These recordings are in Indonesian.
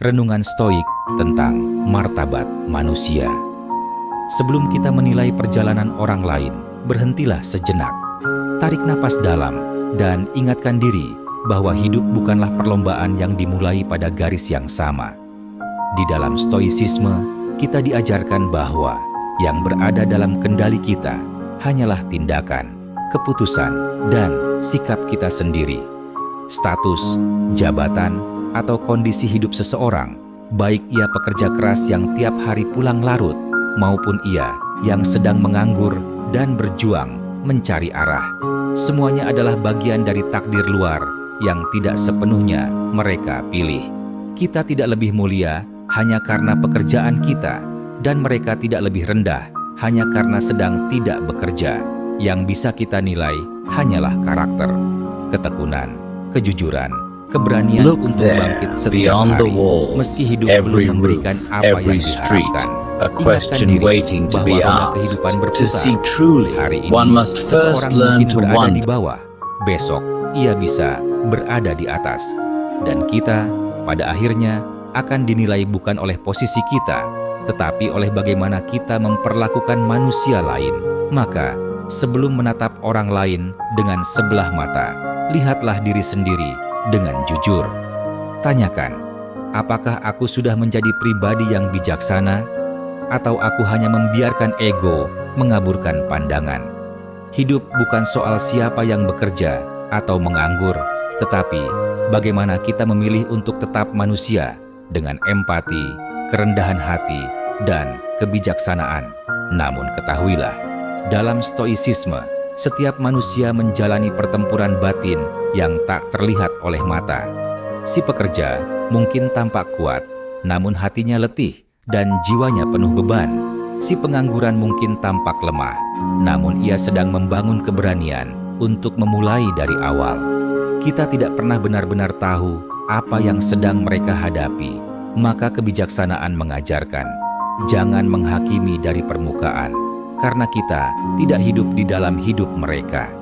Renungan Stoik tentang martabat manusia. Sebelum kita menilai perjalanan orang lain, berhentilah sejenak. Tarik napas dalam dan ingatkan diri bahwa hidup bukanlah perlombaan yang dimulai pada garis yang sama. Di dalam stoisisme, kita diajarkan bahwa yang berada dalam kendali kita hanyalah tindakan, keputusan, dan sikap kita sendiri. Status, jabatan, atau kondisi hidup seseorang, baik ia pekerja keras yang tiap hari pulang larut, maupun ia yang sedang menganggur dan berjuang mencari arah. Semuanya adalah bagian dari takdir luar yang tidak sepenuhnya mereka pilih. Kita tidak lebih mulia hanya karena pekerjaan kita, dan mereka tidak lebih rendah hanya karena sedang tidak bekerja. Yang bisa kita nilai hanyalah karakter, ketekunan, kejujuran, keberanian untuk bangkit setiap hari, meski hidup belum memberikan apa yang diharapkan. Ingatkan diri bahwa roda kehidupan berputar. Hari ini, seseorang mungkin berada di bawah, besok ia bisa berada di atas. Dan kita, pada akhirnya, akan dinilai bukan oleh posisi kita, tetapi oleh bagaimana kita memperlakukan manusia lain. Maka, sebelum menatap orang lain dengan sebelah mata, lihatlah diri sendiri dengan jujur. Tanyakan, apakah aku sudah menjadi pribadi yang bijaksana, atau aku hanya membiarkan ego mengaburkan pandangan? Hidup bukan soal siapa yang bekerja atau menganggur, tetapi bagaimana kita memilih untuk tetap manusia dengan empati, kerendahan hati, dan kebijaksanaan. Namun ketahuilah, dalam stoisisme, setiap manusia menjalani pertempuran batin yang tak terlihat oleh mata. Si pekerja mungkin tampak kuat, namun hatinya letih dan jiwanya penuh beban. Si pengangguran mungkin tampak lemah, namun ia sedang membangun keberanian untuk memulai dari awal. Kita tidak pernah benar-benar tahu apa yang sedang mereka hadapi, maka kebijaksanaan mengajarkan, jangan menghakimi dari permukaan, karena kita tidak hidup di dalam hidup mereka.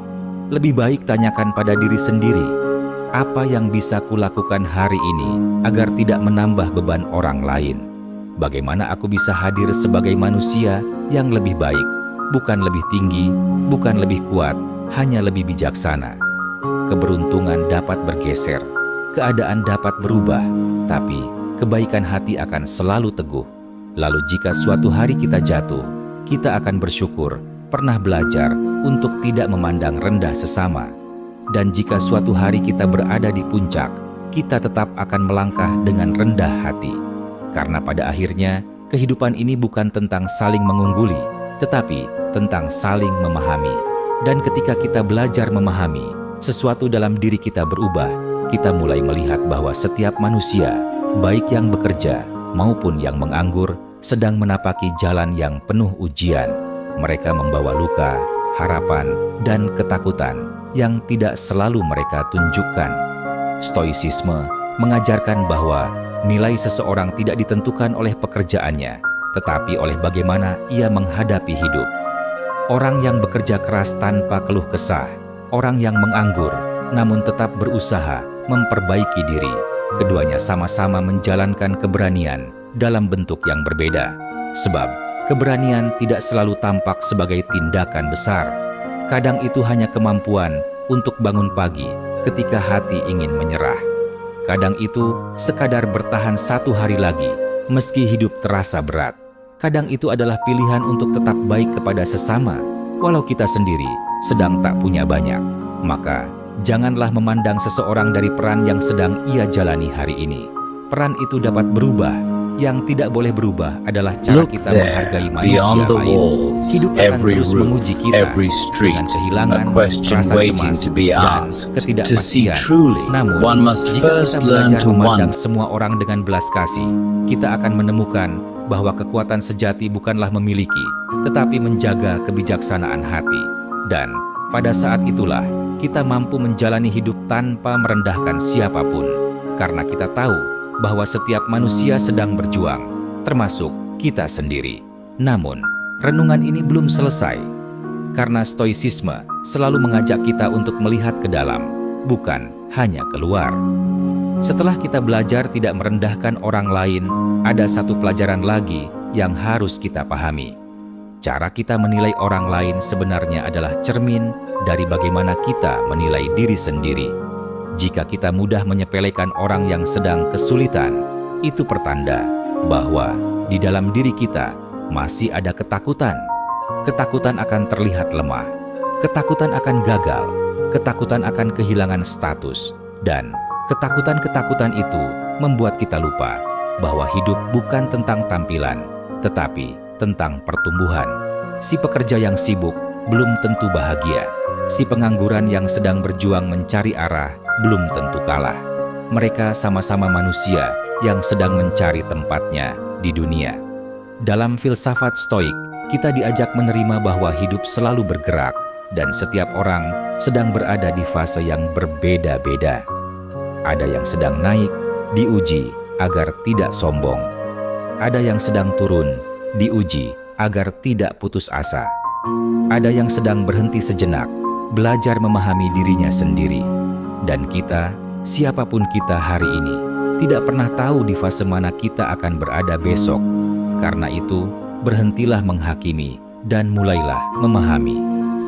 Lebih baik tanyakan pada diri sendiri, apa yang bisa kulakukan hari ini agar tidak menambah beban orang lain? Bagaimana aku bisa hadir sebagai manusia yang lebih baik, bukan lebih tinggi, bukan lebih kuat, hanya lebih bijaksana. Keberuntungan dapat bergeser, keadaan dapat berubah, tapi kebaikan hati akan selalu teguh. Lalu jika suatu hari kita jatuh, kita akan bersyukur pernah belajar untuk tidak memandang rendah sesama. Dan jika suatu hari kita berada di puncak, kita tetap akan melangkah dengan rendah hati. Karena pada akhirnya, kehidupan ini bukan tentang saling mengungguli, tetapi tentang saling memahami. Dan ketika kita belajar memahami, sesuatu dalam diri kita berubah. Kita mulai melihat bahwa setiap manusia, baik yang bekerja maupun yang menganggur, sedang menapaki jalan yang penuh ujian. Mereka membawa luka, harapan, dan ketakutan yang tidak selalu mereka tunjukkan. Stoisisme mengajarkan bahwa nilai seseorang tidak ditentukan oleh pekerjaannya, tetapi oleh bagaimana ia menghadapi hidup. Orang yang bekerja keras tanpa keluh kesah, orang yang menganggur namun tetap berusaha memperbaiki diri, keduanya sama-sama menjalankan keberanian dalam bentuk yang berbeda. Sebab keberanian tidak selalu tampak sebagai tindakan besar. Kadang itu hanya kemampuan untuk bangun pagi ketika hati ingin menyerah. Kadang itu sekadar bertahan satu hari lagi meski hidup terasa berat. Kadang itu adalah pilihan untuk tetap baik kepada sesama walau kita sendiri sedang tak punya banyak. Maka janganlah memandang seseorang dari peran yang sedang ia jalani hari ini. Peran itu dapat berubah. Yang tidak boleh berubah adalah cara kita menghargai manusia lain. Hidup akan terus menguji kita dengan kehilangan, rasa cemas, dan ketidakpastian. Namun, jika kita belajar memandang semua orang dengan belas kasih, kita akan menemukan bahwa kekuatan sejati bukanlah memiliki, tetapi menjaga kebijaksanaan hati. Dan pada saat itulah, kita mampu menjalani hidup tanpa merendahkan siapapun, karena kita tahu bahwa setiap manusia sedang berjuang, termasuk kita sendiri. Namun, renungan ini belum selesai, karena stoisisme selalu mengajak kita untuk melihat ke dalam, bukan hanya keluar. Setelah kita belajar tidak merendahkan orang lain, ada satu pelajaran lagi yang harus kita pahami. Cara kita menilai orang lain sebenarnya adalah cermin dari bagaimana kita menilai diri sendiri. Jika kita mudah menyepelekan orang yang sedang kesulitan, itu pertanda bahwa di dalam diri kita masih ada ketakutan. Ketakutan akan terlihat lemah, ketakutan akan gagal, ketakutan akan kehilangan status, dan ketakutan-ketakutan itu membuat kita lupa bahwa hidup bukan tentang tampilan, tetapi tentang pertumbuhan. Si pekerja yang sibuk belum tentu bahagia. Si pengangguran yang sedang berjuang mencari arah belum tentu kalah. Mereka sama-sama manusia yang sedang mencari tempatnya di dunia. Dalam filsafat Stoik, kita diajak menerima bahwa hidup selalu bergerak dan setiap orang sedang berada di fase yang berbeda-beda. Ada yang sedang naik, diuji agar tidak sombong. Ada yang sedang turun, diuji agar tidak putus asa. Ada yang sedang berhenti sejenak, belajar memahami dirinya sendiri. Dan kita, siapapun kita hari ini, tidak pernah tahu di fase mana kita akan berada besok. Karena itu, berhentilah menghakimi dan mulailah memahami.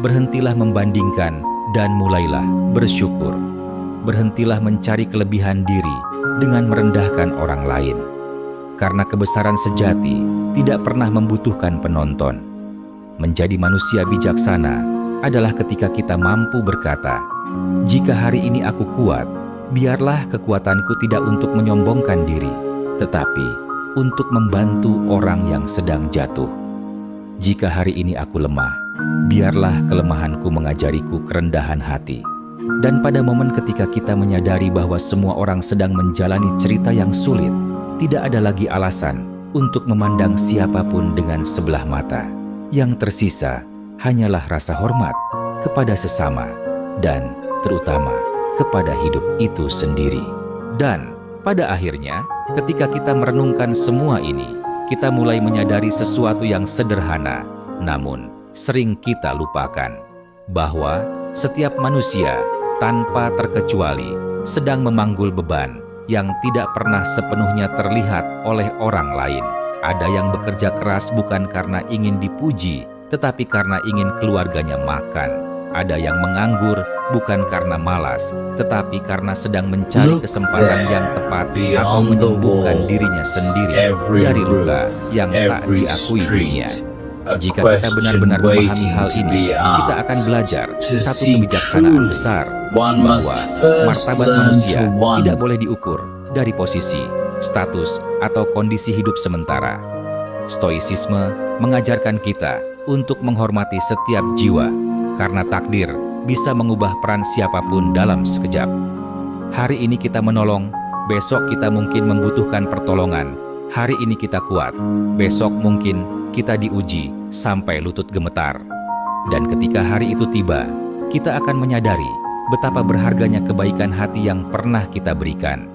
Berhentilah membandingkan dan mulailah bersyukur. Berhentilah mencari kelebihan diri dengan merendahkan orang lain. Karena kebesaran sejati tidak pernah membutuhkan penonton. Menjadi manusia bijaksana adalah ketika kita mampu berkata, "Jika hari ini aku kuat, biarlah kekuatanku tidak untuk menyombongkan diri, tetapi untuk membantu orang yang sedang jatuh. Jika hari ini aku lemah, biarlah kelemahanku mengajariku kerendahan hati." Dan pada momen ketika kita menyadari bahwa semua orang sedang menjalani cerita yang sulit, tidak ada lagi alasan untuk memandang siapapun dengan sebelah mata. Yang tersisa hanyalah rasa hormat kepada sesama dan terutama kepada hidup itu sendiri. Dan pada akhirnya, ketika kita merenungkan semua ini, kita mulai menyadari sesuatu yang sederhana, namun sering kita lupakan, bahwa setiap manusia tanpa terkecuali sedang memanggul beban yang tidak pernah sepenuhnya terlihat oleh orang lain. Ada yang bekerja keras bukan karena ingin dipuji, tetapi karena ingin keluarganya makan. Ada yang menganggur bukan karena malas, tetapi karena sedang mencari kesempatan yang tepat atau menyembuhkan dirinya sendiri dari luka yang tak diakui dunia. Jika kita benar-benar memahami hal ini, kita akan belajar satu kebijaksanaan besar, bahwa martabat manusia tidak boleh diukur dari posisi, status, atau kondisi hidup sementara. Stoicisme mengajarkan kita untuk menghormati setiap jiwa, karena takdir bisa mengubah peran siapapun dalam sekejap. Hari ini kita menolong, besok kita mungkin membutuhkan pertolongan. Hari ini kita kuat, besok mungkin kita diuji sampai lutut gemetar. Dan ketika hari itu tiba, kita akan menyadari betapa berharganya kebaikan hati yang pernah kita berikan,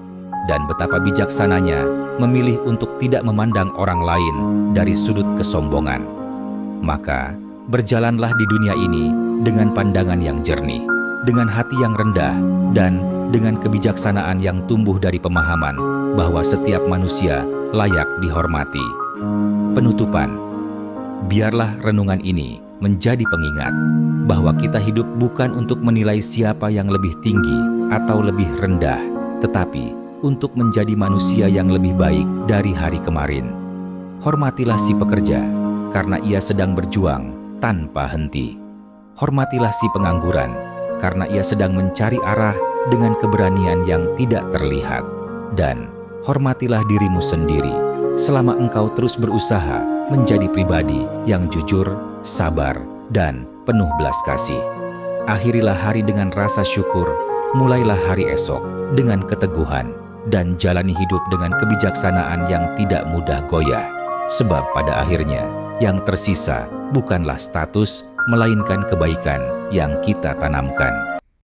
dan betapa bijaksananya memilih untuk tidak memandang orang lain dari sudut kesombongan. Maka, berjalanlah di dunia ini dengan pandangan yang jernih, dengan hati yang rendah, dan dengan kebijaksanaan yang tumbuh dari pemahaman bahwa setiap manusia layak dihormati. Penutupan, biarlah renungan ini menjadi pengingat bahwa kita hidup bukan untuk menilai siapa yang lebih tinggi atau lebih rendah, tetapi untuk menjadi manusia yang lebih baik dari hari kemarin. Hormatilah si pekerja, karena ia sedang berjuang tanpa henti. Hormatilah si pengangguran, karena ia sedang mencari arah dengan keberanian yang tidak terlihat. Dan hormatilah dirimu sendiri, selama engkau terus berusaha menjadi pribadi yang jujur, sabar, dan penuh belas kasih. Akhirilah hari dengan rasa syukur, mulailah hari esok dengan keteguhan, dan jalani hidup dengan kebijaksanaan yang tidak mudah goyah. Sebab pada akhirnya, yang tersisa bukanlah status, melainkan kebaikan yang kita tanamkan.